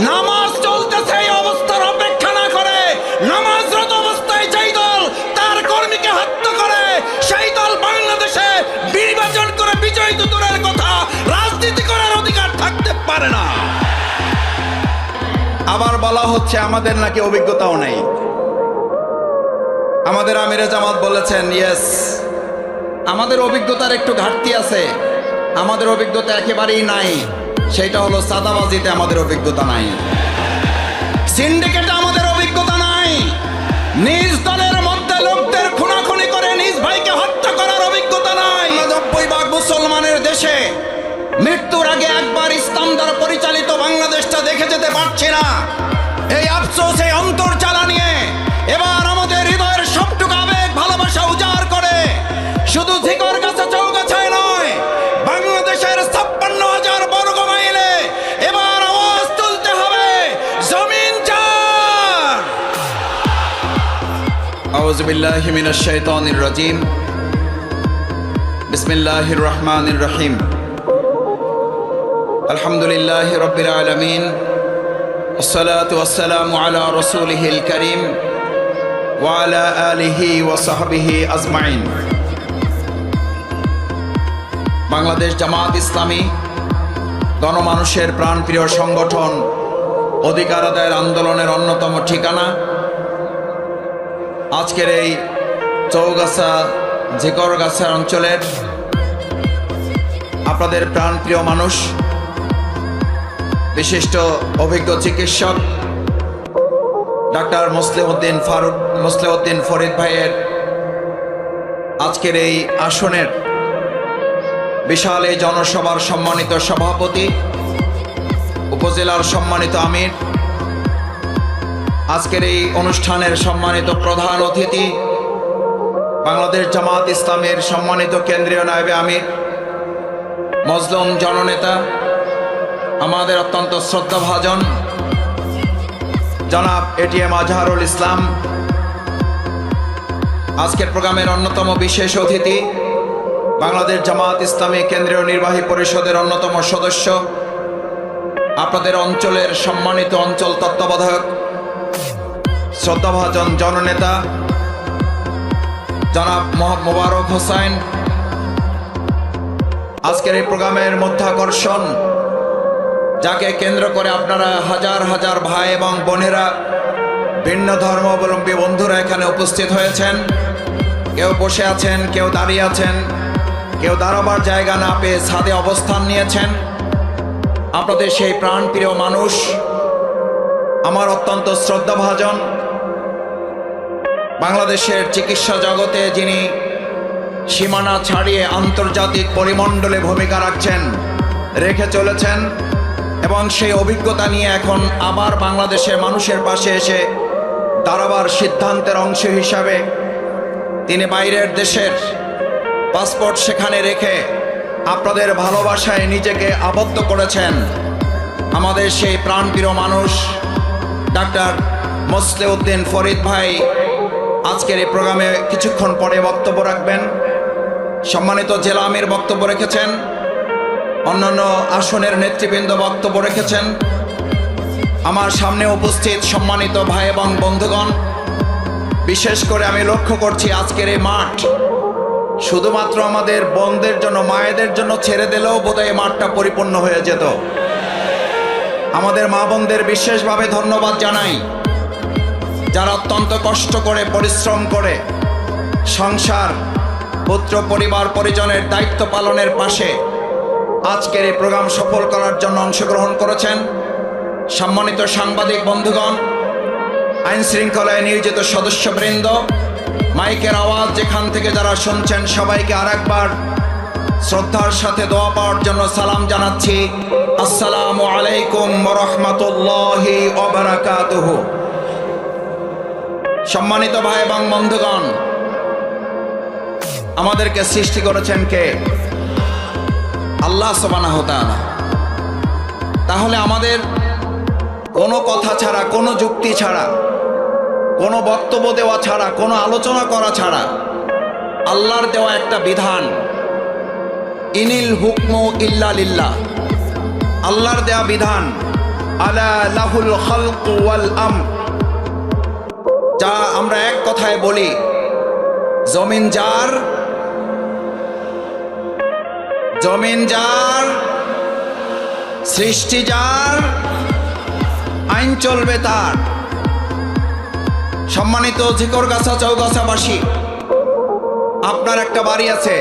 নামাজ চলতেছে এই অবস্থার অপেক্ষা না করে নামাজরত অবস্থায় যেই দল তার কর্মীকে হত্যা করে সেই দল বাংলাদেশে নির্বাচন করে বিজয়ী দূরের কথা রাজনীতি করার অধিকার থাকতে পারে না। আবার বলা হচ্ছে আমাদের নাকি অভিজ্ঞতাও নেই। আমাদের আমিরে জামাত বলেছেন ইয়েস, আমাদের অভিজ্ঞতার একটু ঘাটতি আছে, আমাদের অভিজ্ঞতা একেবারেই নাই। সেটা হলো চাঁদাবাজিতে আমাদের অভিজ্ঞতা নাই, সিন্ডিকেটে আমাদের অভিজ্ঞতা নাই, নিজ দলের মধ্যে লোকদের খুনাখুনি করে নিজ ভাইকে হত্যা করার অভিজ্ঞতা নাই। 90% মুসলমানের দেশে মৃত্যুর আগে একবার ইসলাম দ্বারা পরিচালিত বাংলাদেশটা দেখে যেতে পারছি না। এই আফসোস, এই অন্তর জ্বালা নিয়ে এবার আমাদের হৃদয়ের সবটুকু আবেগ ভালোবাসা উজাড় করে শুধু ঝিকরগাছা চৌগাছায় নয়, বাংলাদেশের 56,000 বর্গ মাইলে এবার আওয়াজ তুলতে হবে জমিন চার। আউযু বিল্লাহি মিনাশ শাইতানির রাজিম। বিসমিল্লাহির রহমানির রহিম। আলহামদুলিল্লাহি রাব্বিল আলামিন। والصلاة والسلام على رسوله الكريم وعلى آله وصحبه أجمعين। বাংলাদেশ জামাত ইসলামী গণমানুষের প্রাণপ্রিয় সংগঠন, অধিকার আদায়ের আন্দোলনের অন্যতম ঠিকানা। আজকের এই চৌগাছা ঝিকরগাছা অঞ্চলের আপনাদের প্রাণপ্রিয় মানুষ, বিশিষ্ট অভিজ্ঞ চিকিৎসক ডাক্তার মুসলিউদ্দিন ফরিদ ভাইয়ের আজকের এই আসনের বিশাল এই জনসভার সম্মানিত সভাপতি, উপজেলার সম্মানিত আমির, আজকের এই অনুষ্ঠানের সম্মানিত প্রধান অতিথি, বাংলাদেশ জামাত ইসলামের সম্মানিত কেন্দ্রীয় নায়েবে আমির, মজলুম জননেতা, আমাদের অত্যন্ত শ্রদ্ধাভাজন জনাব এটিএম আজহারুল ইসলাম, আজকের প্রোগ্রামের অন্যতম বিশেষ অতিথি, বাংলাদেশ জামাত ইসলামী কেন্দ্রীয় নির্বাহী পরিষদের অন্যতম সদস্য, আপনাদের অঞ্চলের সম্মানিত অঞ্চল তত্ত্বাবধায়ক, শ্রদ্ধাভাজন জননেতা জনাব মোবারক হোসেন, আজকের এই প্রোগ্রামের মধ্যাকর্ষণ, যাকে কেন্দ্র করে আপনারা হাজার হাজার ভাই এবং বোনেরা, ভিন্ন ধর্মাবলম্বী বন্ধুরা এখানে উপস্থিত হয়েছেন। কেউ বসে আছেন, কেউ দাঁড়িয়ে আছেন, কেউ দাঁড়াবার জায়গা না পেয়ে ছাদে অবস্থান নিয়েছেন। আপনাদের সেই প্রাণপ্রিয় মানুষ, আমার অত্যন্ত শ্রদ্ধাভাজন, বাংলাদেশের চিকিৎসা জগতে যিনি সীমানা ছাড়িয়ে আন্তর্জাতিক পরিমণ্ডলে ভূমিকা রেখে চলেছেন এবং সেই অভিজ্ঞতা নিয়ে এখন আবার বাংলাদেশের মানুষের পাশে এসে দাঁড়াবার সিদ্ধান্তের অংশ হিসাবে তিনি বাইরের দেশের পাসপোর্ট সেখানে রেখে আপনাদের ভালোবাসায় নিজেকে আবদ্ধ করেছেন। আমাদের সেই প্রাণপ্রিয় মানুষ ডাক্তার মুসলিউদ্দিন ফরিদ ভাই আজকের এই প্রোগ্রামে কিছুক্ষণ পরে বক্তব্য রাখবেন। সম্মানিত জেলা আমির বক্তব্য রেখেছেন, অন্যান্য আসনের নেতৃবৃন্দ বক্তব্য রেখেছেন। আমার সামনে উপস্থিত সম্মানিত ভাই এবং বন্ধুগণ, বিশেষ করে আমি লক্ষ্য করছি আজকের এই মাঠ শুধুমাত্র আমাদের বোনদের জন্য, মায়েদের জন্য ছেড়ে দিলেও বোধহয় এই মাঠটা পরিপূর্ণ হয়ে যেত। আমাদের মা বোনদের বিশেষভাবে ধন্যবাদ জানাই, যারা অত্যন্ত কষ্ট করে পরিশ্রম করে সংসার, পুত্র, পরিবার, পরিজনের দায়িত্ব পালনের পাশে আজকের এই প্রোগ্রাম সফল করার জন্য অংশগ্রহণ করেছেন। সম্মানিত সাংবাদিক বন্ধুগণ, আইন শৃঙ্খলায় নিয়োজিত সদস্যবৃন্দ, মাইকের আওয়াজ যেখান থেকে যারা শুনছেন সবাইকে আরেকবার শ্রদ্ধার সাথে দোয়া পাওয়ার জন্য সালাম জানাচ্ছি। আসসালামু আলাইকুম ওয়া রাহমাতুল্লাহি ওয়া বারাকাতুহু। সম্মানিত ভাই এবং বন্ধুগণ, আমাদেরকে সৃষ্টি করেছেন কে? আল্লাহ সুবহানাহু ওয়া তাআলা। তাহলে আমাদের কোনো কথা ছাড়া, কোনো যুক্তি ছাড়া, কোনো বক্তব্য দেওয়া ছাড়া, কোনো আলোচনা করা ছাড়া আল্লাহর দেওয়া একটা বিধান, ইনিল হুকমু ইল্লা লিল্লাহ, আল্লাহর দেওয়া বিধান আলা লাহুল খালকু ওয়াল আমর, যা আমরা এক কথায় বলি জমিন যার, জমিন যার, সৃষ্টি যার, আইন চলবে তার। সম্মানিত ঝিকরগাছা চৌগাছাবাসী, আপনার একটা বাড়ি আছে,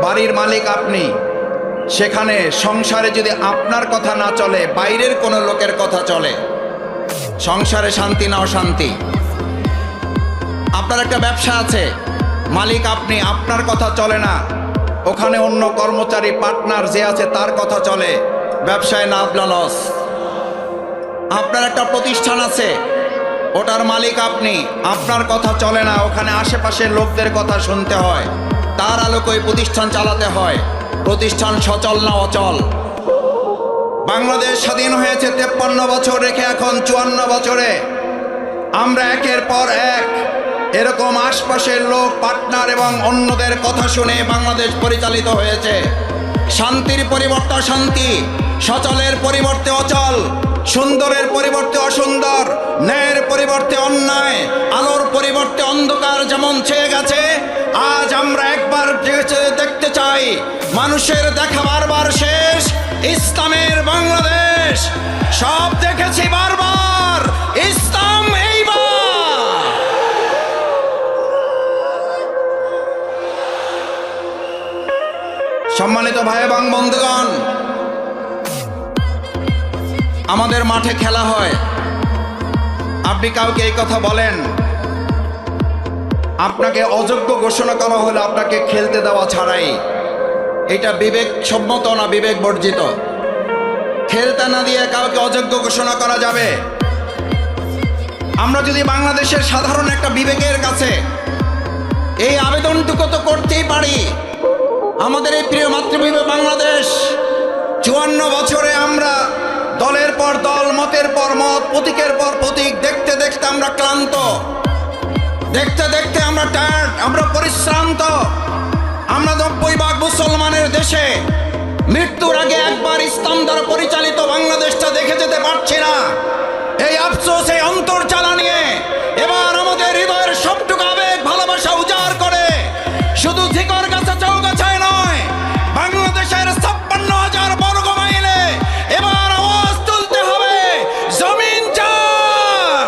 বাড়ির মালিক আপনি। সেখানে সংসারে যদি আপনার কথা না চলে, বাইরের কোনো লোকের কথা চলে, সংসারে শান্তি না অশান্তি। আপনার একটা ব্যবসা আছে, মালিক আপনি, আপনার কথা চলে না, ওখানে অন্য কর্মচারী পার্টনার যে আছে তার কথা চলে, ব্যবসায় লাভ লস। আপনার একটা প্রতিষ্ঠান আছে, ওটার মালিক আপনি, আপনার কথা চলে না, ওখানে আশেপাশের লোকদের কথা শুনতে হয়, তার আলোকে ওই প্রতিষ্ঠান চালাতে হয়। প্রতিষ্ঠান সচল না অচল। বাংলাদেশ স্বাধীন হয়েছে 53 বছর রেখে, এখন 54 বছরে আমরা একের পর এক এরকম আশপাশের লোক, পার্টনার এবং অন্যদের কথা শুনে বাংলাদেশ পরিচালিত হয়েছে। শান্তির পরিবর্তে অশান্তি, সচলের পরিবর্তে অচল, সুন্দরের পরিবর্তে অসুন্দর, ন্যায়ের পরিবর্তে অন্যায়, আলোর পরিবর্তে অন্ধকার যেমন ছেয়ে গেছে, আজ আমরা একবার দেখতে চাই মানুষের দেখা বারবার শেষ, ইসলামের বাংলাদেশ। সব দেখেছি বারবার, ইসলাম এইবার। সম্মানিত ভাই এবং বন্ধুগণ, আমাদের মাঠে খেলা হয়, আপনি কাউকে এই কথা বলেন, আপনাকে অযোগ্য ঘোষণা করা হলে আপনাকে খেলতে দেওয়া ছাড়াই, এটা বিবেক সম্মত না বিবেক বর্জিত? খেলতে না দিয়ে কাউকে অযোগ্য ঘোষণা করা যাবে? আমরা যদি বাংলাদেশের সাধারণ একটা বিবেকের কাছে এই আবেদনটুকু তো করতেই পারি, আমাদের এই প্রিয় মাতৃভূমি বাংলাদেশ, 54 বছরে আমরা দলের পর দল, মতের পর মত, প্রতীকের পর প্রতীক দেখতে দেখতে আমরা ক্লান্ত, দেখতে দেখতে আমরা টায়ার্ড, আমরা পরিশ্রান্ত। আমরা 90 ভাগ মুসলমানের দেশে মৃত্যুর আগে একবার ইসলাম দ্বারা পরিচালিত বাংলাদেশটা দেখে যেতে পারছি না। এই আফসোস, এই অন্তর্জালা নিয়ে এবার আমাদের হৃদয়ের সবটুকু আবেগ ভালোবাসা উজাড় করে শুধু ঝিকরগাছা চৌগাছায় নয়, বাংলাদেশের 56,000 বর্গ মাইলে এবার আওয়াজ তুলতে হবে, জমিন যার।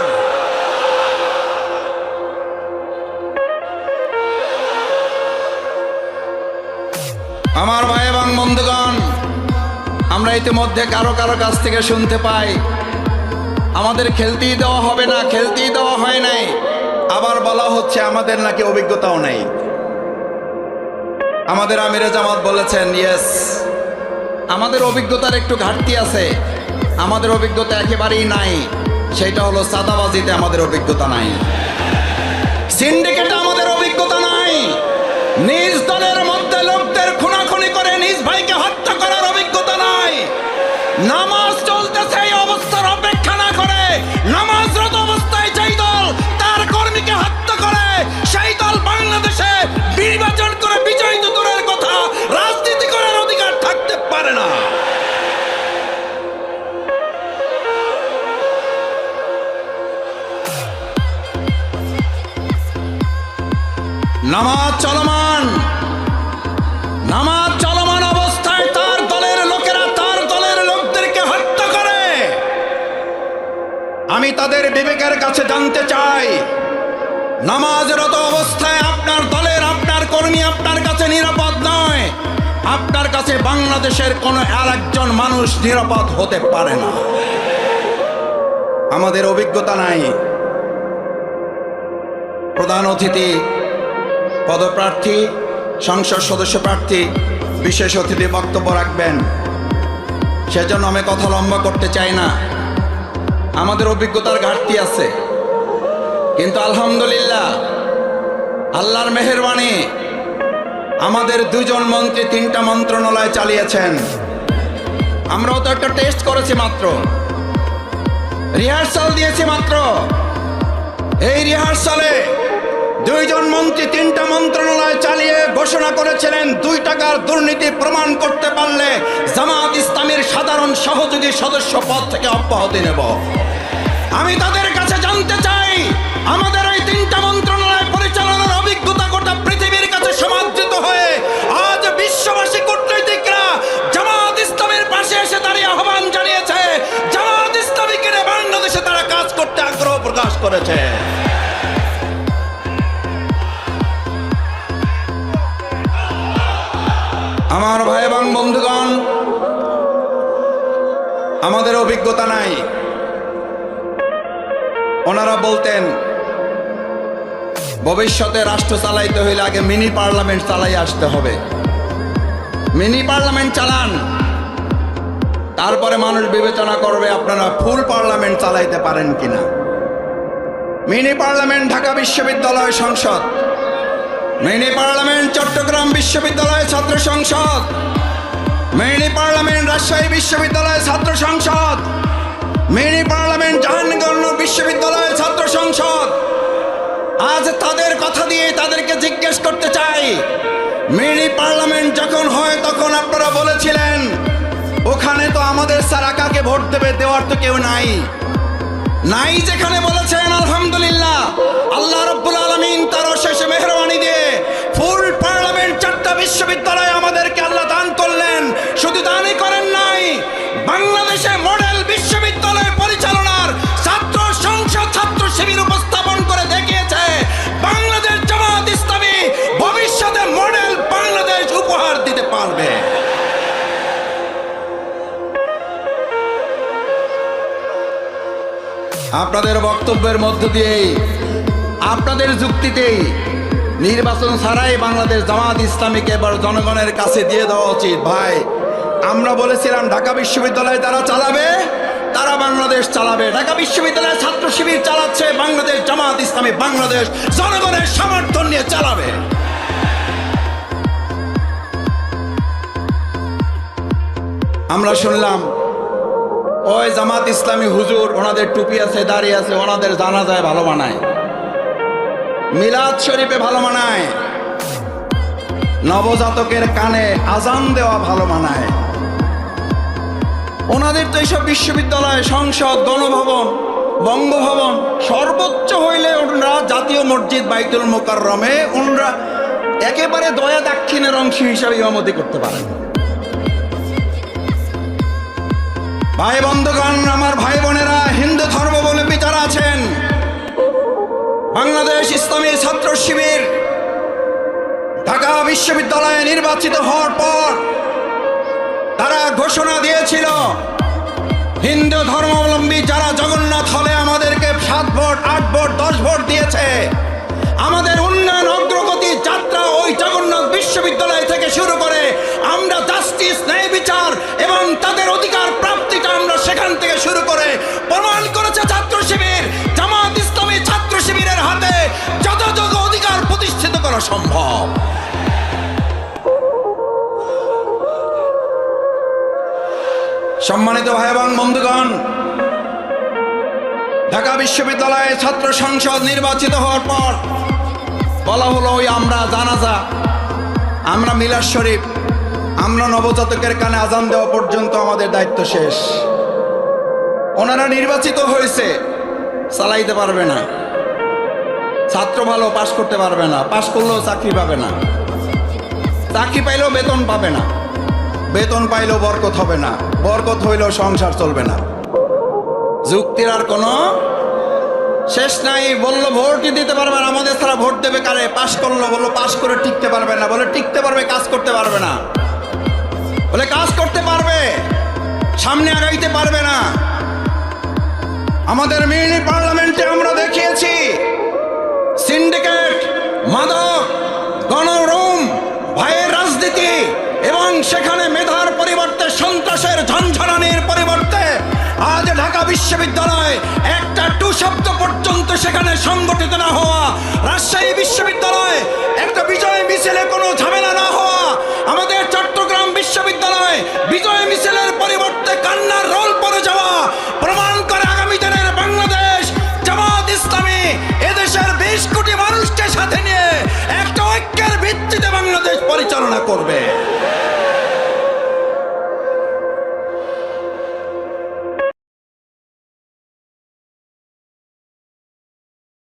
আমার ভাই এবং বন্ধুগণ, আমরা ইতিমধ্যে কারো কারো কাছ থেকে শুনতে পাই আমাদের খেলতেই দেওয়া হবে না, খেলতেই দেওয়া হয় নাই। আবার বলা হচ্ছে আমাদের নাকি অভিজ্ঞতাও নেই। আমাদের আমিরে জামাত বলেছেন, ইয়েস, আমাদের অভিজ্ঞতার একটু ঘাটতি আছে, আমাদের অভিজ্ঞতা একেবারেই নাই। সেটা হলো চাঁদাবাজিতে আমাদের অভিজ্ঞতা নাই, সিন্ডিকেটে আমাদের অভিজ্ঞতা নাই, নিজ দলের মধ্যে লোকদের খুনাখুনি করে নিজ ভাইকে হত্যা করার অভিজ্ঞতা নাই। নামাজ চলতেছে এই অবস্থার অপেক্ষা না করে নামাজরত অবস্থায় যেই দল তার কর্মীকে হত্যা করে, সেই দল বাংলাদেশে নির্বাচন করে বিজয়ী দূরের কথা, রাজনীতি করার অধিকার থাকতে পারে না। নামাজ চলমান, নামাজ চলমান অবস্থায় তার দলের লোকেরা তার দলের লোকদেরকে হত্যা করে। আমি তাদের বিবেকের কাছে জানতে চাই, নামাজরত অবস্থায় আপনার দলের আপনার কর্মী আপনার কাছে নিরাপদ নয়, আপনার কাছে বাংলাদেশের কোনো আরেকজন মানুষ নিরাপদ হতে পারে না। আমাদের অভিজ্ঞতা নাই। প্রধান অতিথি, পদপ্রার্থী, সংসদ সদস্য প্রার্থী, বিশেষ অতিথি বক্তব্য রাখবেন, সেজন্য আমি কথা লম্বা করতে চাই না। আমাদের অভিজ্ঞতার ঘাটতি আছে, কিন্তু আলহামদুলিল্লাহ আল্লাহর মেহেরবানি, আমাদের 2জন মন্ত্রী 3টা মন্ত্রণালয় চালিয়েছেন। আমরাও তো একটা টেস্ট করেছি মাত্র, রিহার্সাল দিয়েছি মাত্র। এই রিহার্সালে দুইজন মন্ত্রী তিনটা মন্ত্রণালয় চালিয়ে ঘোষণা করেছিলেন 2 টাকার দুর্নীতি প্রমাণ করতে পারলে জামাত ইসলামীর সাধারণ সহযোগী সদস্য পদ থেকে অব্যাহতি নেব। আমি তাদের কাছে জানতে চাই, আমাদের এই 3টা মন্ত্রণালয় পরিচালনার অভিজ্ঞতা গোটা পৃথিবীর কাছে সমাদৃত হয়ে আজ বিশ্ববাসী কূটনীতিকরা জামাত ইসলামের পাশে এসে দাঁড়িয়ে আহ্বান জানিয়েছে, জামাত ইসলামীকে নিয়ে বাংলাদেশে তারা কাজ করতে আগ্রহ প্রকাশ করেছে। আমার ভাই এবং বন্ধুগণ, আমাদের অভিজ্ঞতা নাই। ওনারা বলতেন ভবিষ্যতে রাষ্ট্র চালাইতে হইলে আগে মিনি পার্লামেন্ট চালাই আসতে হবে। মিনি পার্লামেন্ট চালান, তারপরে মানুষ বিবেচনা করবে আপনারা ফুল পার্লামেন্ট চালাইতে পারেন কিনা। মিনি পার্লামেন্ট ঢাকা বিশ্ববিদ্যালয় সংসদ, মিনি পার্লামেন্ট চট্টগ্রাম বিশ্ববিদ্যালয় ছাত্র সংসদ, মিনি পার্লামেন্ট রাজশাহী বিশ্ববিদ্যালয় ছাত্র সংসদ, মিনি পার্লামেন্ট জাহাঙ্গীরনগর বিশ্ববিদ্যালয় ছাত্র সংসদ। আজ তাদের কথা দিয়ে তাদেরকে জিজ্ঞেস করতে চাই, মিনি পার্লামেন্ট যখন হয় তখন আপনারা বলেছিলেন ওখানে তো আমাদের ছাড়া কাকে ভোট দেবে, দেওয়ার তো কেউ নাই। নাই যেখানে বলেছেন, আলহামদুলিল্লাহ আল্লাহ রাব্বুল আলামিন তার অশেষ মেহেরবানি দিয়ে ফুল পার্লামেন্ট 4টা বিশ্ববিদ্যালয় আমাদেরকে আল্লাহ দান করলেন। শুধু দানই করেন নাই, বাংলাদেশে মডেল বিশ্ববিদ্যালয় পরিচালনার ছাত্র সংসদ ছাত্র শিবির উপস্থাপন করে দেখিয়েছে বাংলাদেশ জামাত ইসলামী ভবিষ্যতে মডেল বাংলাদেশ উপহার দিতে পারবে। আপনাদের বক্তব্যের মধ্য দিয়েই, আপনাদের যুক্তিতেই নির্বাচন ছাড়াই বাংলাদেশ জামাত ইসলামীকে এবার জনগণের কাছে দিয়ে দেওয়া উচিত। ভাই, আমরা বলেছিলাম ঢাকা বিশ্ববিদ্যালয় তারা চালাবে, তারা বাংলাদেশ চালাবে। ঢাকা বিশ্ববিদ্যালয়ের ছাত্র শিবির চালাচ্ছে, বাংলাদেশ জামাত ইসলামী বাংলাদেশ জনগণের সমর্থন নিয়ে চালাবে। আমরা শুনলাম ওই জামাত ইসলামী হুজুর, ওনাদের টুপি আছে, দাড়ি আছে, ওনাদের জানাজায় ভালো মানায়, মিলাদ শরীফে ভালো মানায়, নবজাতকের কানে আজান দেওয়া ভালো মানায়। ওনাদের তো এইসব বিশ্ববিদ্যালয়, সংসদ, গণভবন, বঙ্গভবন, সর্বোচ্চ হইলে ওনারা জাতীয় মসজিদ বাইতুল মোকাররমে ওনারা একেবারে দয়া দাক্ষিণের অংশ হিসাবে ইমামতি করতে পারেন। ভাই বন্ধুগণ, আমার ভাই বোনেরা, হিন্দু ধর্মাবলম্বী যারা আছেন, বাংলাদেশ ইসলামী ছাত্র শিবির ঢাকা বিশ্ববিদ্যালয়ে নির্বাচিত হওয়ার পর তারা ঘোষণা দিয়েছিল হিন্দু ধর্মাবলম্বী যারা জগন্নাথ হলে আমাদেরকে 7 ভোট, 8 ভোট, 10 ভোট দিয়েছে, আমাদের উন্নয়ন অগ্রগতি যাত্রা ওই জগন্নাথ বিশ্ববিদ্যালয় থেকে শুরু করে আমরা জাস্টিস, ন্যায় বিচার এবং তাদের অধিকার প্রাপ্তিটা আমরা সেখান থেকে শুরু করে প্রমাণ করেছে ছাত্র শিবির। জামাত ইসলামী ছাত্র শিবিরের হাতে যথাযথ অধিকার প্রতিষ্ঠিত করা সম্ভব। সম্মানিত ভাই এবং বন্ধুগণ, ঢাকা বিশ্ববিদ্যালয়ে ছাত্র সংসদ নির্বাচিত হওয়ার পর বলা হলো ওই আমরা জানাজা, আমরা মিলাদ শরীফ, আমরা নবজাতকের কানে আজান দেওয়া পর্যন্ত আমাদের দায়িত্ব শেষ। ওনারা নির্বাচিত হয়েছে, চালাইতে পারবে না। ছাত্র ভালো, পাশ করতে পারবে না, পাশ করলেও চাকরি পাবে না, চাকরি পাইলেও বেতন পাবে না, বেতন পাইলেও বরকত হবে না, বরকত হইলেও সংসার চলবে না। যুক্তির আর কোনো শেষ নাই। বললো ভোটই দিতে পারবে না, আমাদের ছাড়া ভোট দেবে কারে? পাশ করলো, বললো পাশ করে টিকতে পারবে না, বলে টিকতে পারবে কাজ করতে পারবে না, বলে কাজ করতে পারবে সামনে আগাইতে পারবে না। আমাদের মিনি পার্লামেন্টে আমরা দেখিয়েছি সিন্ডিকেট